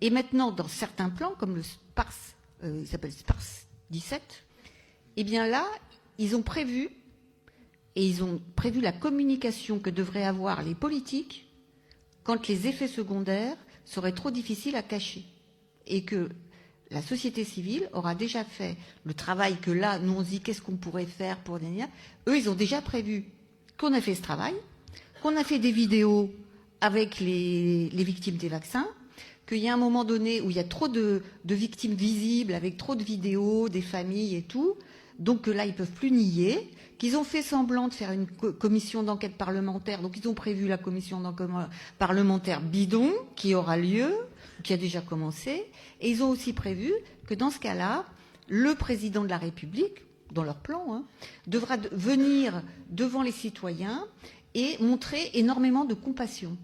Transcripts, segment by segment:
Et maintenant, dans certains plans, comme le SPARS, il s'appelle SPARS 17, eh bien là, ils ont prévu la communication que devraient avoir les politiques quand les effets secondaires seraient trop difficiles à cacher. Et que la société civile aura déjà fait le travail que là, nous on se dit qu'est-ce qu'on pourrait faire pour les... Eux, ils ont déjà prévu qu'on a fait ce travail, qu'on a fait des vidéos avec les victimes des vaccins, qu'il y a un moment donné où il y a trop de victimes visibles, avec trop de vidéos, des familles et tout, donc là, ils ne peuvent plus nier, qu'ils ont fait semblant de faire une commission d'enquête parlementaire, donc ils ont prévu la commission d'enquête parlementaire bidon, qui aura lieu, qui a déjà commencé, et ils ont aussi prévu que dans ce cas-là, le président de la République, dans leur plan, devra venir devant les citoyens et montrer énormément de compassion.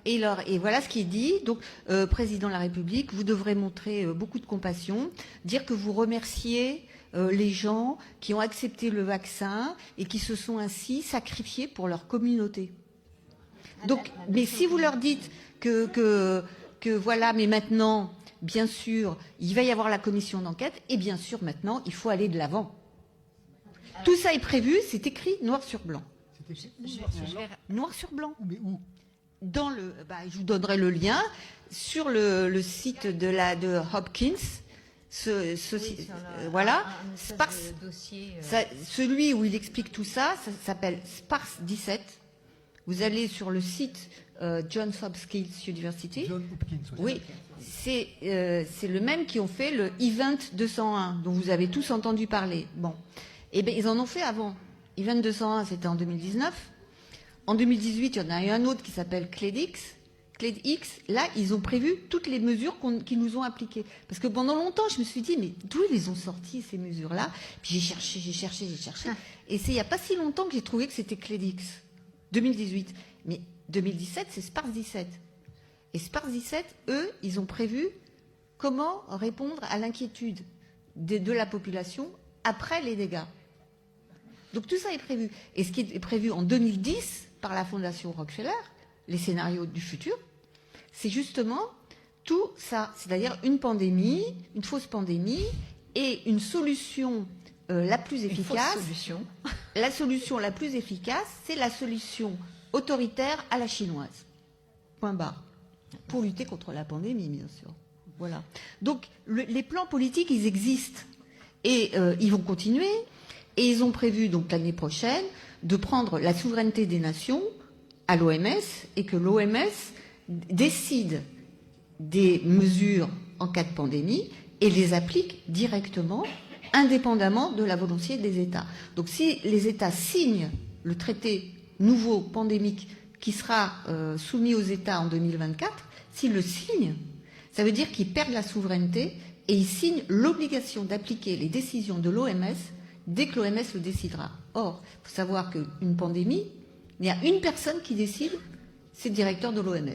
Et voilà ce qui est dit. Donc, président de la République, vous devrez montrer beaucoup de compassion, dire que vous remerciez les gens qui ont accepté le vaccin et qui se sont ainsi sacrifiés pour leur communauté. Donc, mais si vous leur dites que voilà, mais maintenant, bien sûr, il va y avoir la commission d'enquête, et bien sûr, maintenant, il faut aller de l'avant. Tout ça est prévu, c'est écrit noir sur blanc. Noir sur blanc. Mais où? Je vous donnerai le lien sur le site de Hopkins. Voilà, SPARS, celui où il explique tout ça, ça s'appelle SPARS 17. Vous allez sur le site Johns Hopkins University. John Hopkins, oui, c'est le même qui ont fait le Event 201, dont vous avez tous entendu parler. Bon, eh bien, ils en ont fait avant. Event 201, c'était en 2019. En 2018, il y en a eu un autre qui s'appelle CLEDX. CLEDX, là, ils ont prévu toutes les mesures qu'ils nous ont appliquées. Parce que pendant longtemps, je me suis dit, mais d'où ils ont sorti ces mesures-là? Puis j'ai cherché. Et c'est il n'y a pas si longtemps que j'ai trouvé que c'était CLEDX. 2018. Mais 2017, c'est SPARS 17. Et SPARS 17, eux, ils ont prévu comment répondre à l'inquiétude de la population après les dégâts. Donc tout ça est prévu. Et ce qui est prévu en 2010 par la Fondation Rockefeller, les scénarios du futur, c'est justement tout ça. C'est-à-dire une pandémie, une fausse pandémie et une solution la plus efficace. La solution la plus efficace, c'est la solution autoritaire à la chinoise. Point barre. Pour lutter contre la pandémie, bien sûr. Voilà. Donc les plans politiques, ils existent. Et ils vont continuer. Et ils ont prévu, donc l'année prochaine, de prendre la souveraineté des nations à l'OMS et que l'OMS décide des mesures en cas de pandémie et les applique directement, indépendamment de la volonté des États. Donc si les États signent le traité nouveau pandémique qui sera soumis aux États en 2024, s'ils le signent, ça veut dire qu'ils perdent la souveraineté et ils signent l'obligation d'appliquer les décisions de l'OMS dès que l'OMS le décidera. Or, il faut savoir qu'une pandémie, il y a une personne qui décide, c'est le directeur de l'OMS,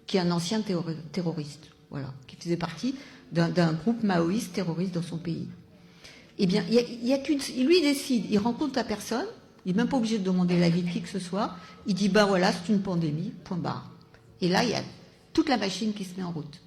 qui est un ancien terroriste, voilà, qui faisait partie d'un groupe maoïste terroriste dans son pays. Eh bien, il y a lui il décide, il rencontre la personne, il n'est même pas obligé de demander l'avis de qui que ce soit, il dit, voilà, c'est une pandémie, point barre. Et là, il y a toute la machine qui se met en route.